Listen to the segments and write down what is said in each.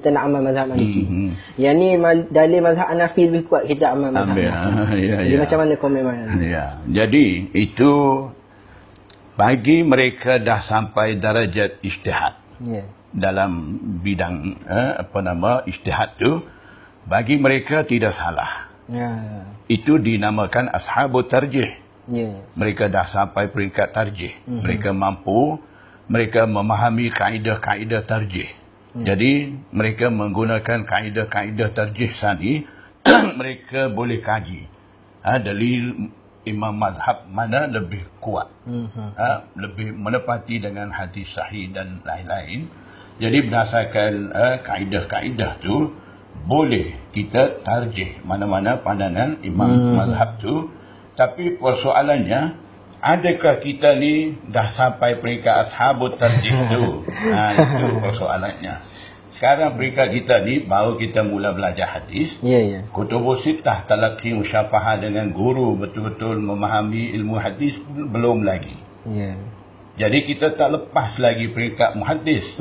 kita nak amal mazhab Maliki. Yang ni dalil mazhab Hanafi lebih kuat, kita amal mazhab Hanafi. Jadi macam mana komen mana? Ya. Jadi itu bagi mereka dah sampai darajat ijtihad. Dalam bidang ijtihad tu, bagi mereka tidak salah. Itu dinamakan ashabut tarjih. Mereka dah sampai peringkat tarjih. Mereka mampu, mereka memahami kaedah-kaedah tarjih. Jadi mereka menggunakan kaedah-kaedah tarjih tadi. Mereka boleh kaji dalil imam mazhab mana lebih kuat, lebih menepati dengan hadis sahih dan lain-lain. Jadi berdasarkan kaedah-kaedah tu, boleh kita tarjih mana-mana pandangan imam mazhab tu. Tapi persoalannya, adakah kita ni dah sampai peringkat ashabut tarjih tu? Itu persoalannya. Sekarang peringkat kita ni, baru kita mula belajar hadis. Kutubus sittah, talaqi, musyafahah dengan guru, betul-betul memahami ilmu hadis pun belum lagi. Jadi kita tak lepas lagi peringkat muhaddis.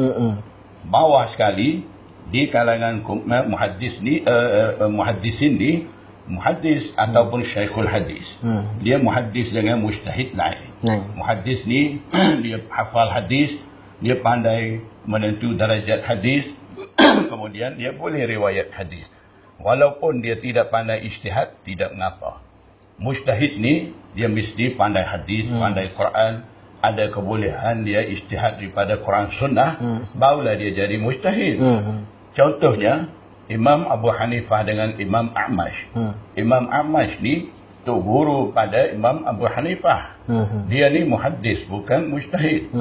Bawah sekali, di kalangan muhaddis ni, muhaddisin ni, muhaddis ataupun syekhul hadis. Dia muhaddis dengan mujtahid lain. Muhaddis ni dia hafal hadis, dia pandai menentu darajat hadis, kemudian dia boleh riwayat hadis. Walaupun dia tidak pandai ijtihad, tidak mengapa. Mujtahid ni dia mesti pandai hadis, pandai Quran, ada kebolehan dia ijtihad daripada Quran Sunnah, barulah dia jadi mujtahid. Contohnya Imam Abu Hanifah dengan Imam A'mash. Imam A'mash ni tu guru pada Imam Abu Hanifah. Dia ni muhaddis, bukan mujtahid.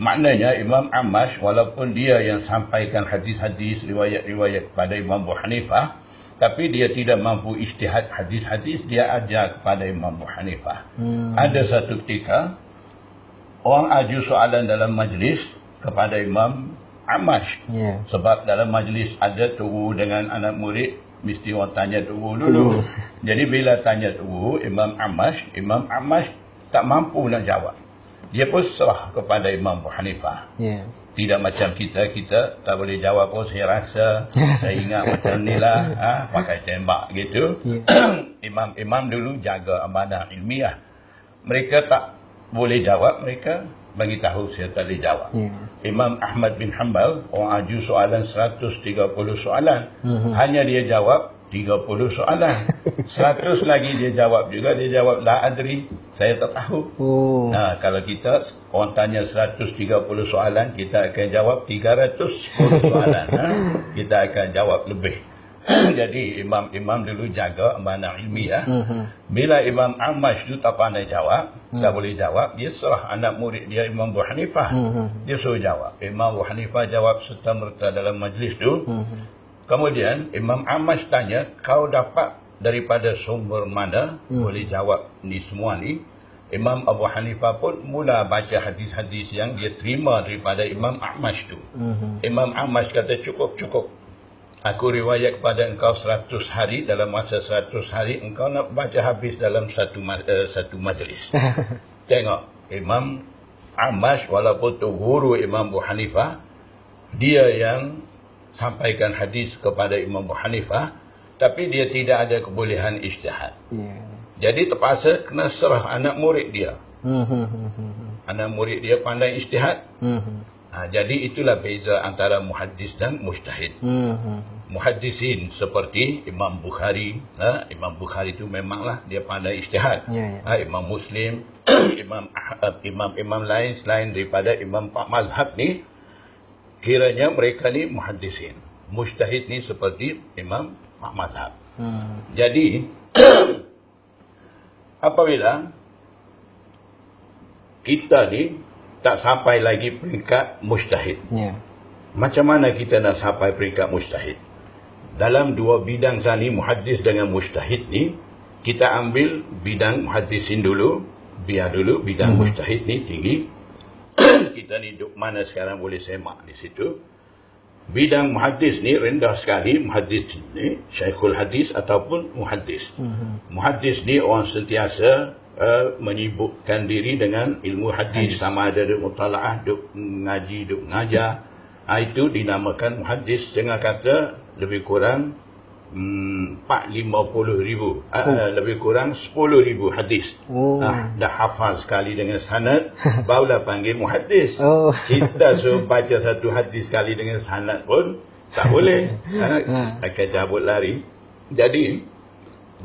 Maknanya Imam A'mash walaupun dia yang sampaikan hadis-hadis, riwayat-riwayat kepada Imam Abu Hanifah, tapi dia tidak mampu ijtihad hadis-hadis, dia ajar kepada Imam Abu Hanifah. Ada satu ketika orang aju soalan dalam majlis kepada Imam A'mash. Sebab dalam majlis ada guru dengan anak murid, mesti orang tanya guru dulu. Jadi bila tanya guru Imam A'mash tak mampu nak jawab. Dia pun serah kepada Imam Abu Hanifah. Tidak macam kita tak boleh jawab. Oh, saya rasa, saya ingat macam ni lah, pakai tembak gitu. Imam dulu jaga amanah ilmiah. Mereka tak boleh jawab, mereka bagi tahu saya tak boleh jawab. Imam Ahmad bin Hanbal, orang aju soalan 130 soalan, hanya dia jawab 30 soalan. 100 lagi dia jawab juga, dia jawab la adri, saya tak tahu. Kalau kita orang tanya 130 soalan, kita akan jawab 310 soalan. Kita akan jawab lebih. Jadi imam dulu jaga amanah ilmiah. Bila Imam A'mash tu tak pandai jawab, tak boleh jawab, dia serah anak murid dia Imam Abu Hanifah. Dia suruh jawab. Imam Abu Hanifah jawab serta-merta dalam majlis tu. Kemudian Imam A'mash tanya, kau dapat daripada sumber mana boleh jawab ni semua ni? Imam Abu Hanifah pun mula baca hadis-hadis yang dia terima daripada Imam A'mash tu. Imam A'mash kata, cukup. Aku riwayat kepada engkau 100 hari, dalam masa 100 hari engkau nak baca habis dalam satu majlis. Tengok, Imam A'mash walaupun tu guru Imam Abu Hanifah, dia yang sampaikan hadis kepada Imam Abu Hanifah, tapi dia tidak ada kebolehan ijtihad. Jadi terpaksa kena serah anak murid dia. Anak murid dia pandai ijtihad. Jadi itulah beza antara muhaddis dan mujtahid. Muhaddisin seperti Imam Bukhari. Imam Bukhari itu memanglah dia pandai ijtihad. Imam Muslim, imam lain selain daripada imam mazhab ni, kiranya mereka ni muhaddisin. Mujtahid ni seperti imam mazhab. Jadi apabila kita ni tak sampai lagi peringkat mujtahid, macam mana kita nak sampai peringkat mujtahid? Dalam dua bidang sani, muhaddis dengan mujtahid ni, kita ambil bidang muhaddisin dulu, biar dulu bidang mujtahid ni tinggi. Kita ni duduk mana sekarang boleh semak di situ. Bidang muhaddis ni rendah sekali. Muhaddis ni syekhul hadis ataupun muhaddis. Muhaddis ni orang sentiasa menyibukkan diri dengan ilmu hadis, sama ada duk mutalaah, duk ngaji, duk ngajar, Itu dinamakan muhaddis. Setengah kata lebih kurang 450,000, lebih kurang 10,000 hadis. Dah hafal sekali dengan sanad, barulah panggil muhaddis. Kita suruh baca satu hadis sekali dengan sanad pun tak boleh, akan cabut lari. Jadi,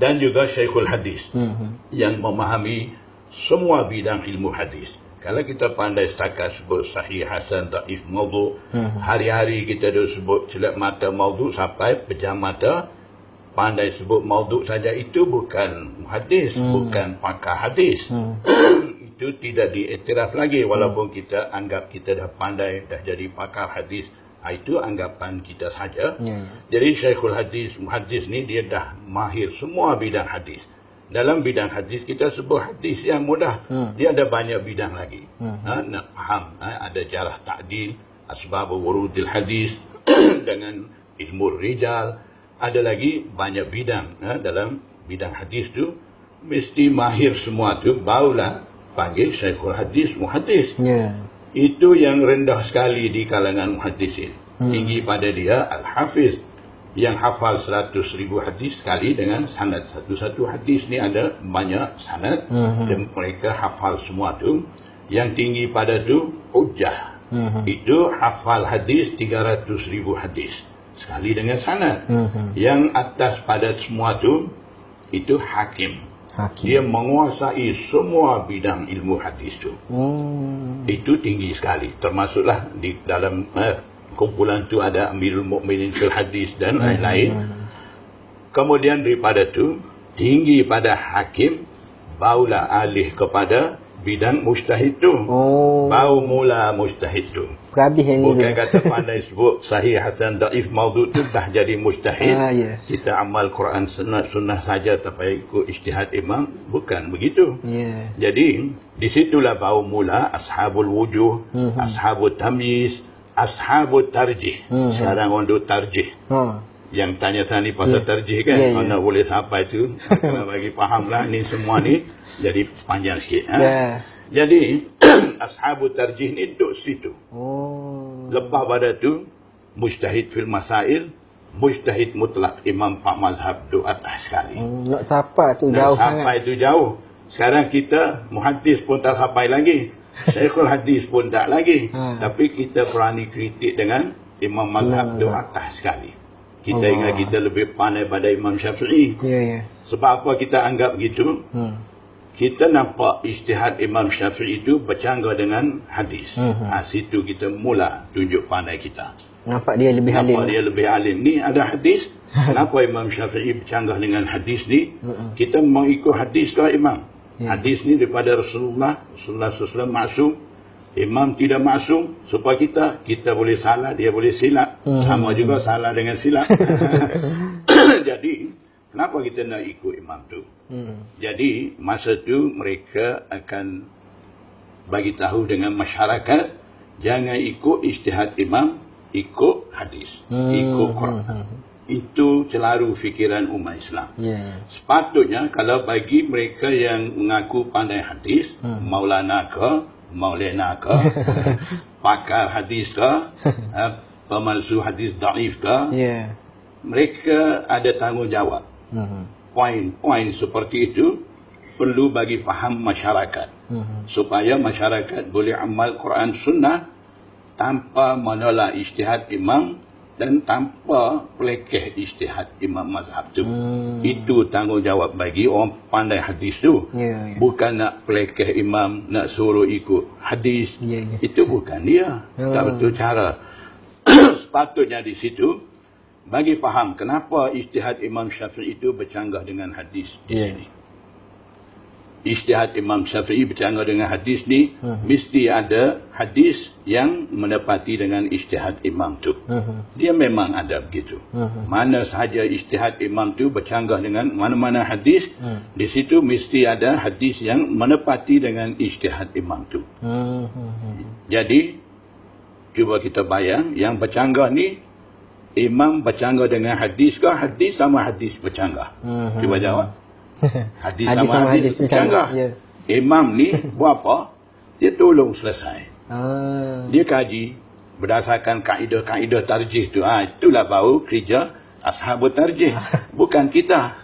dan juga syekhul hadis yang memahami semua bidang ilmu hadis. Kalau kita pandai setakat sebut sahih, hasan, dhaif, maudhu, hari-hari kita dah sebut celak mata maudhu sampai pejam mata, pandai sebut maudhu saja, itu bukan muhaddis, bukan pakar hadis. Itu tidak diiktiraf lagi, walaupun kita anggap kita dah pandai, dah jadi pakar hadis. Itu anggapan kita saja. Jadi syekhul hadis, muhaddis ni dia dah mahir semua bidang hadis. Dalam bidang hadis kita sebut hadis yang mudah. Dia ada banyak bidang lagi. Nak faham, ada jarah ta'dil, asbab wurudil hadis dengan ilmu rijal. Ada lagi banyak bidang dalam bidang hadis tu. Mesti mahir semua tu, barulah panggil syekhul hadis, muhaddis. Itu yang rendah sekali di kalangan muhaddisin. Tinggi pada dia al-hafiz, yang hafal 100,000 hadis sekali dengan sanad. Satu-satu hadis ni ada banyak sanad, dan mereka hafal semua tu. Yang tinggi pada tu hujjah, itu hafal hadis 300,000 hadis sekali dengan sanad. Yang atas pada semua tu itu hakim. Dia menguasai semua bidang ilmu hadis tu. Itu tinggi sekali. Termasuklah di dalam kumpulan tu ada Amirul Mukminin fil Hadis dan lain-lain. Kemudian daripada tu tinggi pada hakim, barulah alih kepada bidang mujtahid tu. Baru mula mujtahid tu. Bukan kata pandai sebut sahih, hasan, dhaif, maudhu tu dah jadi mujtahid. Kita amal Quran sunnah saja tanpa ikut ijtihad imam. Bukan begitu. Jadi disitulah baru mula ashabul wujuh, ashabul tamyiz, ashabul tarjih. Sekarang orang duk tarjih. Yang tanya saya ni pasal tarjih kan, mana boleh sampai tu, kalau bagi faham lah ni semua ni jadi panjang sikit. Jadi ashabul tarjih ni duduk situ. Lepas pada tu mujtahid fil masail, mujtahid mutlak, imam pak mazhab duduk atas sekali. Nak sampai tu jauh sangat. Sampai tu jauh. Sekarang kita muhaddis pun tak sampai lagi, syekhul hadis pun tak lagi. Tapi kita berani kritik dengan imam mazhab duduk atas sekali. Kita ingat kita lebih pandai pada Imam Syafi'i. Sebab apa kita anggap gitu? Kita nampak ijtihad Imam Syafi'i itu bercanggah dengan hadis. Situ kita mula tunjuk pandai kita. Nampak dia lebih alim. Nampak dia lebih alim. Ni ada hadis. Kenapa Imam Syafi'i bercanggah dengan hadis ni? Kita mau ikut hadis ke Imam? Hadis ni daripada Rasulullah SAW maksum. Imam tidak maksum, supaya kita boleh salah, dia boleh silap. Sama juga salah dengan silap. Jadi kenapa kita nak ikut imam tu? Jadi masa tu mereka akan bagi tahu dengan masyarakat, jangan ikut ijtihad imam, ikut hadis, ikut Quran. Itu celaru fikiran umat Islam. Sepatutnya kalau bagi mereka yang mengaku pandai hadis, Maulana ke, Maulana ke, pakar hadis ke, pemalsu hadis dhaif ke, mereka ada tanggungjawab. Poin-poin seperti itu perlu bagi faham masyarakat, supaya masyarakat boleh amal Quran Sunnah tanpa menolak ijtihad imam dan tanpa pelekeh ijtihad imam mazhab tu. Itu tanggungjawab bagi orang pandai hadis tu. Bukan nak pelekeh imam, nak suruh ikut hadis. Itu bukan dia. Tak betul cara. Sepatutnya di situ bagi faham kenapa ijtihad Imam Syafi'i itu bercanggah dengan hadis di sini. Ijtihad Imam Syafi'i bercanggah dengan hadis ni, mesti ada hadis yang menepati dengan ijtihad imam tu. Dia memang ada begitu. Mana sahaja ijtihad imam tu bercanggah dengan mana-mana hadis, di situ mesti ada hadis yang menepati dengan ijtihad imam tu. Jadi cuba kita bayang, yang bercanggah ni imam bercanggah dengan hadis ke hadis sama hadis bercanggah? Cuba jawab. Hadis sama hadis bercanggah. Imam ni buat apa? Dia tolong selesai. Dia kaji, berdasarkan kaedah-kaedah tarjih tu. Itulah baru kerja ashabut tarjih. Bukan kita.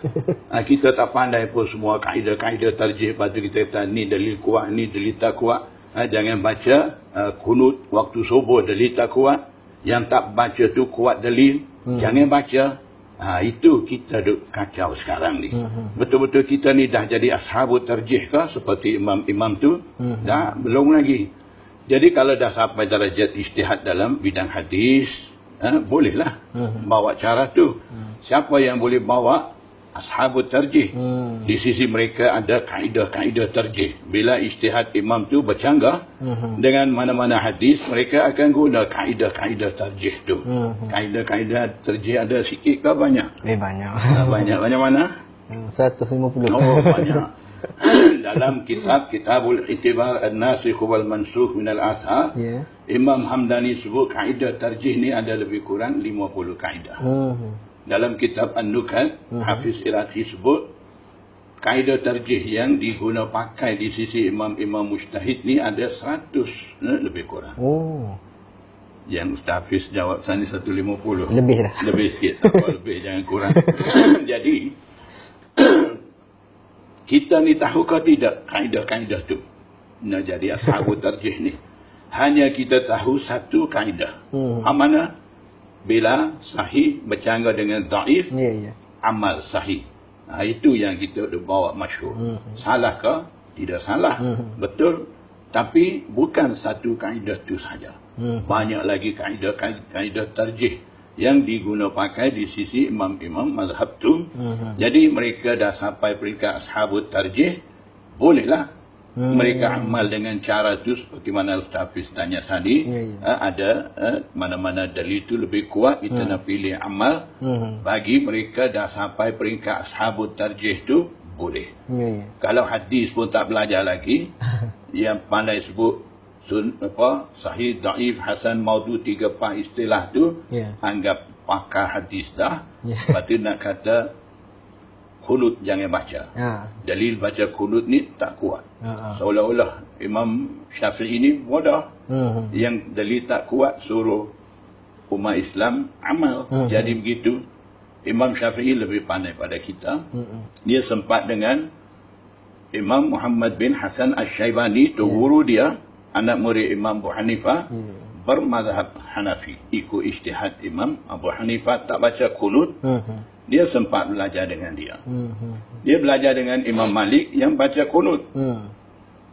Kita tak pandai pun semua kaedah-kaedah tarjih. Lepas tu kita kata ni dalil kuat, ni dalil tak kuat. Jangan baca kunut waktu subuh dalil tak kuat. Yang tak baca tu kuat dalil. Jangan baca. Itu kita duk kacau sekarang ni. Betul-betul kita ni dah jadi ashabut tarjih ke seperti imam-imam tu? Dah, belum lagi. Jadi kalau dah sampai darjat ijtihad dalam bidang hadis, bolehlah bawa cara tu. Siapa yang boleh bawa? Ashabut tarjih. Di sisi mereka ada kaedah-kaedah tarjih. Bila ijtihad imam tu bercanggah dengan mana-mana hadis, mereka akan guna kaedah-kaedah tarjih tu. Kaedah-kaedah tarjih ada sikit ke banyak? Banyak. Banyak mana? 150. Oh, banyak. Dalam Kitabul I'tibar An-Nasikh wal Mansukh min al-Ashar, Imam Hamdani sebut kaedah tarjih ni ada lebih kurang 50 kaedah. Dalam kitab An-Nukat, Hafiz Iraqi sebut kaedah tarjih yang diguna pakai di sisi imam-imam mujtahid ni ada 100 lebih kurang. Yang Ustaz Hafiz jawab sana 150. Lebih dah. Lebih sikit, tak apa lebih, jangan kurang. Jadi kita ni tahu ke tidak kaedah-kaedah tu? Nak jadi ashabut tarjih ni. Hanya kita tahu satu kaedah. Mana? Bila sahih bercanggah dengan dhaif, amal sahih. Itu yang kita bawa masyhur. Salah ke? Tidak salah. Betul. Tapi bukan satu kaedah tu saja. Banyak lagi kaedah tarjih yang diguna pakai di sisi imam-imam mazhab tu. Jadi mereka dah sampai peringkat ashabut tarjih, bolehlah mereka amal dengan cara tu seperti mana Ustaz Hafiz tanya tadi. Ada mana-mana dalil tu lebih kuat, kita nak pilih amal. Bagi mereka dah sampai peringkat ashabut tarjih tu, boleh. Kalau hadis pun tak belajar lagi, yang pandai sebut sahih, dhaif, hasan, maudhu, 3-4 istilah tu, anggap pakar hadis dah. Lepas tu nak kata kunut jangan baca. Dalil baca kunut ni tak kuat. Seolah-olah Imam Syafi'i ni bodoh. Yang dalil tak kuat suruh umat Islam amal. Jadi begitu. Imam Syafi'i lebih pandai pada kita. Dia sempat dengan Imam Muhammad bin Hasan Asy-Syaibani, tu guru dia, anak murid Imam Abu Hanifah, bermazhab Hanafi. Ikut ijtihad Imam Abu Hanifah, tak baca kunut. Dia sempat belajar dengan dia. Dia belajar dengan Imam Malik yang baca kunut.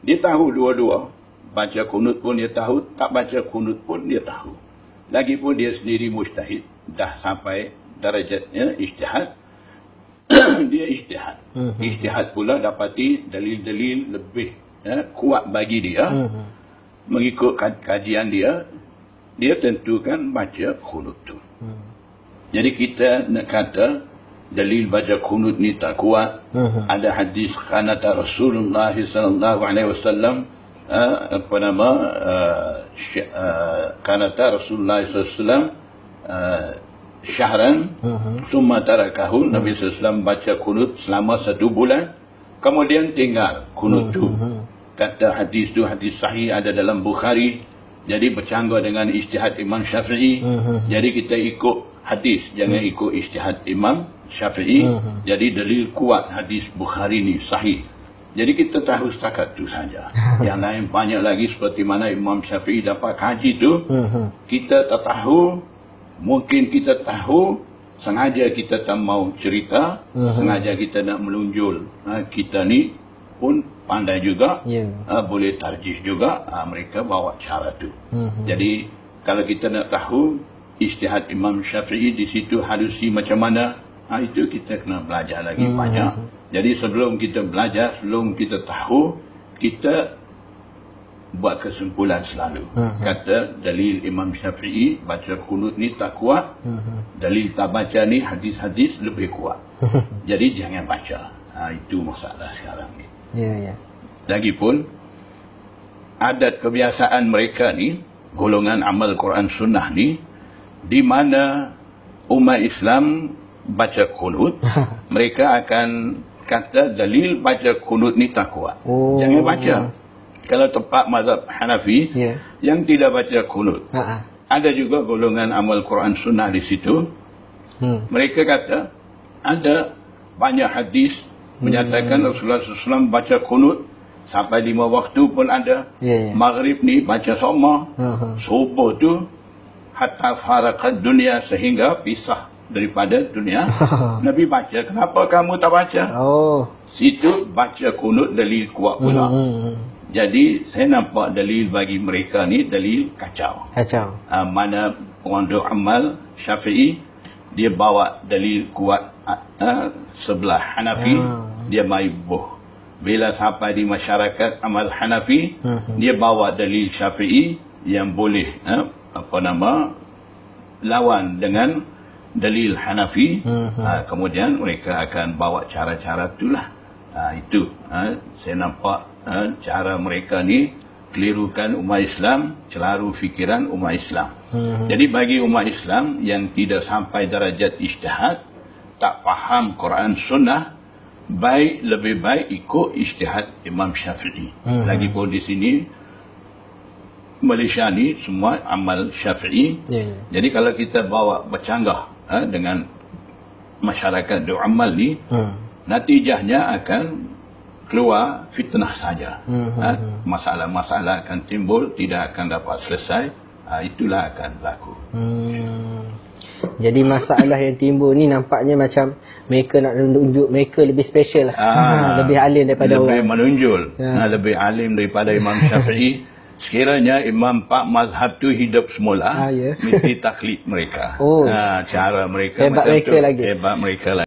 Dia tahu dua-dua. Baca kunut pun dia tahu, tak baca kunut pun dia tahu. Lagipun dia sendiri mujtahid. Dah sampai darajatnya ijtihad. Dia ijtihad. Ijtihad pula dapati dalil-dalil lebih kuat bagi dia. Mengikut kajian dia, dia tentukan baca kunut tu. Jadi kita nak kata dalil baca kunut ni tak kuat. Ada hadis kanata Rasulullah sallallahu alaihi wasallam kanata Rasulullah sallallahu alaihi wasallam syahran summa tarakahu. Nabi sallallahu alaihi wasallam baca kunut selama 1 bulan, kemudian tinggal kunut tu. Kata hadis tu hadis sahih, ada dalam Bukhari. Jadi bercanggah dengan ijtihad Imam Syafi'i. Jadi kita ikut hadis, jangan ikut ijtihad Imam Syafi'i. Jadi dalil kuat hadis Bukhari ni sahih. Jadi kita tahu setakat tu saja. Yang lain banyak lagi seperti mana Imam Syafi'i dapat kaji tu. Kita tak tahu, mungkin kita tahu, sengaja kita tak mau cerita, sengaja kita nak melunjul. Kita ni pun pandai juga, boleh tarjih juga. Mereka bawa cara tu. Jadi kalau kita nak tahu ijtihad Imam Syafi'i di situ halusi macam mana, itu kita kena belajar lagi banyak. Jadi sebelum kita belajar, sebelum kita tahu, kita buat kesimpulan selalu. Kata dalil Imam Syafi'i baca kunut ni tak kuat, dalil tak baca ni hadis-hadis lebih kuat. Jadi jangan baca. Itu masalah sekarang ni. Lagipun adat kebiasaan mereka ni, golongan amal Quran Sunnah ni, di mana umat Islam baca kunut, mereka akan kata dalil baca kunut ni tak kuat. Jangan baca. Kalau tempat mazhab Hanafi yang tidak baca kunut, ada juga golongan amal Quran Sunnah di situ. Mereka kata ada banyak hadis menyatakan Rasulullah SAW baca kunut sampai 5 waktu pun ada. Maghrib ni baca soma. Subuh tu hatta faraqat dunia, sehingga pisah daripada dunia. Nabi baca. Kenapa kamu tak baca? Situ baca kunut dalil kuat pula. Jadi saya nampak dalil bagi mereka ni dalil kacau. Mana pengandung amal Syafi'i dia bawa dalil kuat sebelah Hanafi, dia mai buh. Bila sampai di masyarakat amal Hanafi, dia bawa dalil Syafi'i yang boleh lawan dengan dalil Hanafi. Kemudian mereka akan bawa cara-cara itulah. Itu saya nampak cara mereka ni kelirukan umat Islam, celaru fikiran umat Islam. Jadi bagi umat Islam yang tidak sampai darjat ijtihad, tak faham Quran Sunnah, lebih baik ikut ijtihad Imam Syafi'i. Lagipun di sini Malaysia ni semua amal Syafi'i. Jadi kalau kita bawa bercanggah dengan masyarakat doa amal ni, natijahnya akan keluar fitnah saja. Masalah-masalah akan timbul, tidak akan dapat selesai. Itulah akan berlaku. Jadi masalah yang timbul ni nampaknya macam mereka nak menunjuk mereka lebih special lah. Lebih alim daripada lebih orang. Lebih menonjol. Lebih alim daripada Imam Syafi'i. Sekiranya Imam 4 mazhab tu hidup semula, mesti taklid mereka. Cara mereka hebat macam mereka tu. lagi. Hebat mereka lagi.